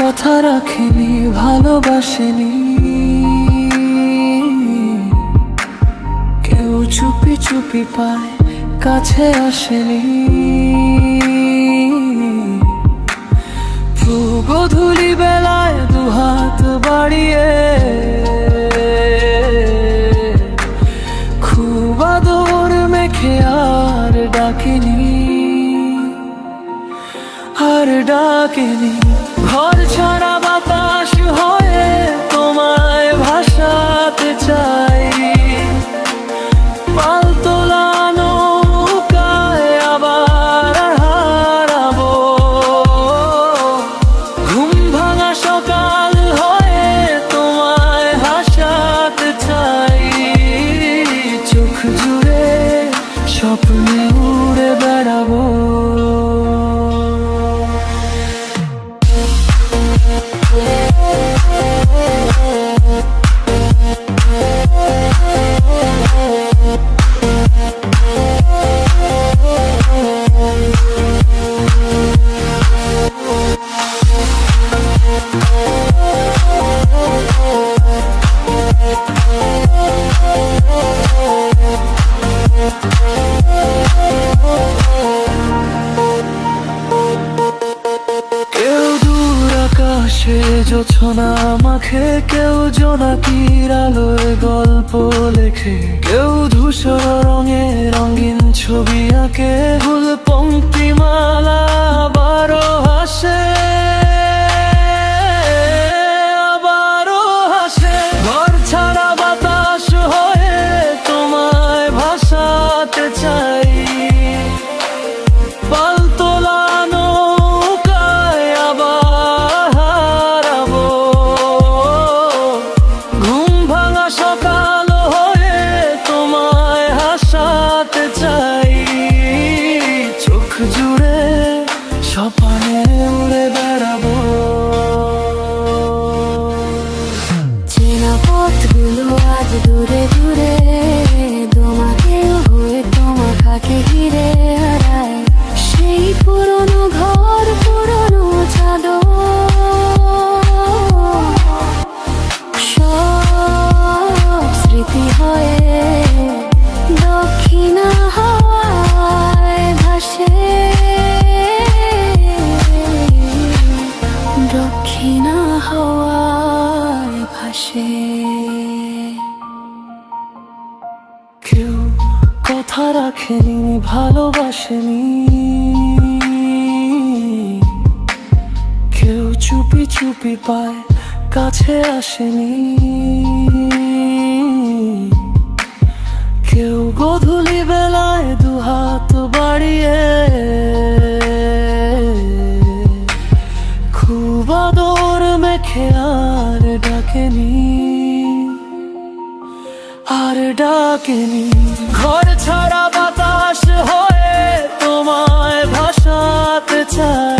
কথা রাখেনি, ভালোবাসেনি কেউ, চুপি চুপি পায় কাছে আসেনি। গোধূলি বেলায় দুহাত বাড়িয়ে খুব আদর মেখে আর ডাকেনি, আর ডাকেনি। ঘর ছাড়া বাতাস হয়ে তোমায় ভাসাতে চাই, পাল তোলা নৌকায় আবার হারাবো। ঘুম ভাঙা সকাল হয়ে তোমায় হাসাতে চাই, চোখ জুড়ে স্বপ্নে উড়ে বেড়াবো। আকাশে জোছনা মাখে, কেউ জোনাকির আলোয় গল্প লেখে, কেউ ধূসর রঙে রঙিন ছবি আঁকে। ফুল পংক্তিমালা আবারও হাসে, আবারও হাসে। ঘর ছাড়া বাতাস হয়ে তোমায় ভাসাতে চাই, পাল তোলা নৌকায় আবার হারাবো। ঘুম ভাঙা সকাল হয়ে তোমায় হাসাতে চাই, চোখ জুড়ে স্বপ্নে উড়ে বেড়াবো। চেনা পথগুলো আজ দূরে দূরে, তোমাকেও হয়ে তোমার খাকে ঘিরে হারায়। সেই পুরনো ঘর, পুরনো চাদর, সব স্মৃতি হয়ে দক্ষিণা হাওয়ায় ভাসে, দক্ষিণা হাওয়ায় ভাসে। কেউ কথা রাখেনি, ভালোবাসেনি কেউ, চুপি চুপি পায় কাছে আসেনি। কেউ গোধূলি বেলায় দুহাত বাড়িয়ে খুব আদর মেখে আর ডাকেনি, আর ডাকেনি। ঘর ছাড়া বাতাস হয়ে তোমায় ভাসাতে চাই,